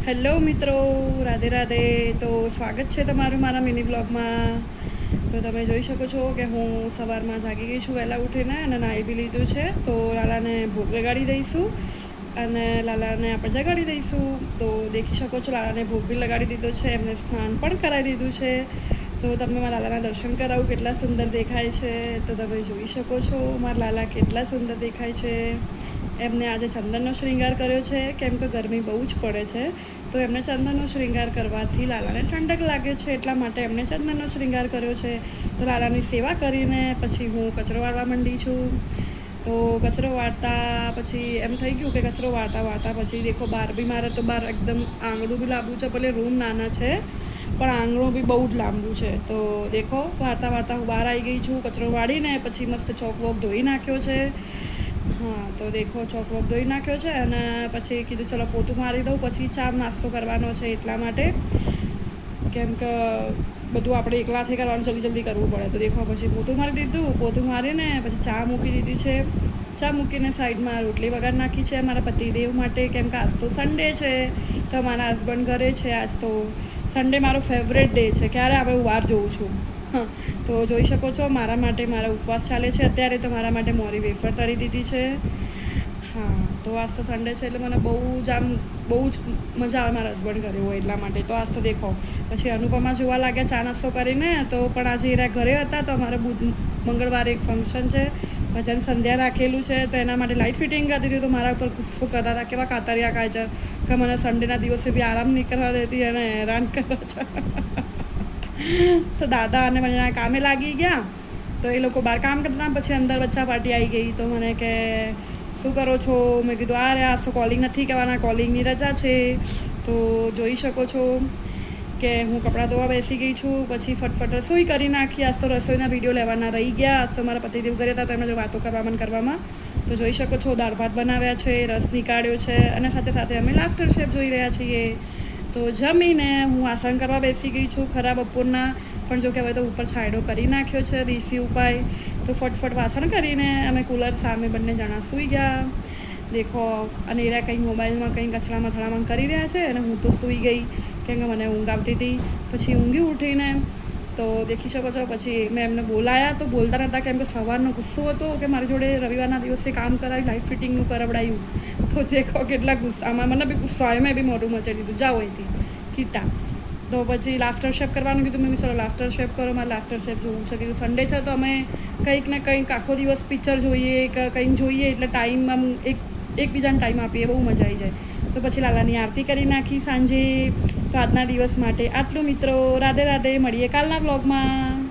Hello મિત્રો, રાધે રાધે. તો સ્વાગત છે તમારું મારા મિની વ્લોગમાં. તો તમે જોઈ શકો છો કે હું સવારમાં જાગી ગઈ છું વહેલા ઉઠીને અને નાહી બી લીધું છે. તો લાલાને ભોગ લગાડી દઈશું અને લાલાને આપણે જગાડી દઈશું. તો દેખી શકો છો લાલાને ભોગ બી લગાડી દીધો છે, એમને સ્નાન પણ કરાવી દીધું છે. તો તમને મારા લાલાના દર્શન કરાવું કેટલા સુંદર દેખાય છે. તો તમે જોઈ શકો છો મારા લાલા કેટલા સુંદર દેખાય છે. એમને આજે ચંદનનો શૃંગાર કર્યો છે, કેમ કે ગરમી બહુ જ પડે છે. તો એમને ચંદનનો શૃંગાર કરવાથી લાલાને ઠંડક લાગે છે, એટલા માટે એમને ચંદનનો શૃંગાર કર્યો છે. તો લાલાની સેવા કરીને પછી હું કચરો વાળવા માંડી છું. તો કચરો વાળતા પછી એમ થઈ ગયું કે કચરો વાળતા પછી દેખો બહાર બી મારે તો બહાર એકદમ આંગળું બી લાંબુ છે, ભલે રૂમ નાના છે પણ આંગણું બી બહુ જ લાંબુ છે. તો દેખો વાળતા હું બહાર આવી ગઈ છું. કચરો વાળીને પછી મસ્ત ચોક વોક ધોઈ નાખ્યો છે. હા, તો દેખો ચોક વોક ધોઈ નાખ્યો છે અને પછી કીધું ચલો પોતું મારી દઉં, પછી ચા નાસ્તો કરવાનો છે એટલા માટે, કેમ કે બધું આપણે એકલાથી કરવાનું જલ્દી કરવું પડે. તો દેખો પછી પોતું મારી દીધું. પોતું મારીને પછી ચા મૂકી દીધી છે. ચા મૂકીને સાઈડમાં રોટલી વઘાર નાખી છે મારા પતિદેવ માટે, કેમ કે આજ તો સન્ડે છે. તો મારા હસબન્ડ ઘરે છે. આજ તો સન્ડે મારો ફેવરેટ ડે છે. ક્યારે આવે હું વાર જોઉં છું. તો જોઈ શકો છો મારા માટે મારા ઉપવાસ ચાલે છે અત્યારે. તો મારા માટે મોરી વેફર તળી દીધી છે. હા, તો આજ તો સન્ડે છે એટલે મને બહુ જ મજા આવે મારા હસબન્ડ ઘરે હોય એટલા માટે. તો આજ તો દેખો પછી અનુપમા જોવા લાગ્યા ચા નાસ્તો કરીને. તો પણ આજે એરા ઘરે હતા. તો અમારે મંગળવારે એક ફંક્શન છે, ભજન સંધ્યા રાખેલું છે. તો એના માટે લાઇટ ફિટિંગ કરી દીધી. તો મારા ઉપર ગુસ્સો કરતા હતા, કેવા કાતરિયા ખાય છે કે મને સન્ડેના દિવસે બી આરામ નહીં કરવા દેતી અને હેરાન કરે છે. તો દાદા અને મને કામે લાગી ગયા. તો એ લોકો બહાર કામ કરતા પછી અંદર બચ્ચા પાર્ટી આવી ગઈ. તો મને કે શું કરો છો? મેં કીધું આ રે, આ તો કોલિંગ નથી કરવાના, કોલિંગની રજા છે. તો જોઈ શકો છો કે હું કપડાં ધોવા બેસી ગઈ છું. પછી ફટફટ રસોઈ કરી નાખી. આજ તો રસોઈના વિડીયો લેવાના રહી ગયા. આજ તો મારા પતિદેવ ઘરે હતા, તો એમને જો વાતો કરવામાં. તો જોઈ શકો છો દાળ ભાત બનાવ્યા છે, રસ નીકાળ્યો છે અને સાથે અમે લાફ્ટર શેફ જોઈ રહ્યા છીએ. તો જમીને હું આસન કરવા બેસી ગઈ છું ખરા બપોરના. પણ જો કે હવે તો ઉપર છાંયડો કરી નાખ્યો છે દેશી ઉપાય. તો ફટફટ વાસણ કરીને અમે કુલર સામે બંને જણા સૂઈ ગયા. દેખો અને એરા કંઈ મોબાઈલમાં કંઈ અથડામણ કરી રહ્યા છે અને હું તો સૂઈ ગઈ, કેમ કે મને ઊંઘ આવતી હતી. પછી ઊંઘી ઉઠીને તો દેખી શકો છો પછી મેં એમને બોલાયા. તો બોલતા નહોતા, કેમ કે સવારનો ગુસ્સો હતો કે મારી જોડે રવિવારના દિવસે કામ કરાવી, લાઇટ ફિટિંગનું કરાવડાયું. તો દેખો કેટલા ગુસ્સામાં મને બી ગુસ્સો આવ્યો. મેં બી મોઢું મચાવી દીધું, જાઓ અહીંથી કીટા. તો પછી લાફ્ટર શેફ કરવાનું કીધું. મેં ચલો લાફ્ટર શેફ કરો, મારે લાફ્ટર શેફ જોવું છે. કીધું સન્ડે છે તો અમે કંઈક ને કંઈક આખો દિવસ પિક્ચર જોઈએ કે કંઈક જોઈએ, એટલે ટાઈમ આમ એકબીજાને ટાઈમ આપીએ, બહુ મજા આવી જાય. તો પછી લાલાની આરતી કરી નાખી સાંજે. તો આજના દિવસ માટે આટલું મિત્રો. રાધે રાધે. મળીએ કાલના બ્લોગમાં.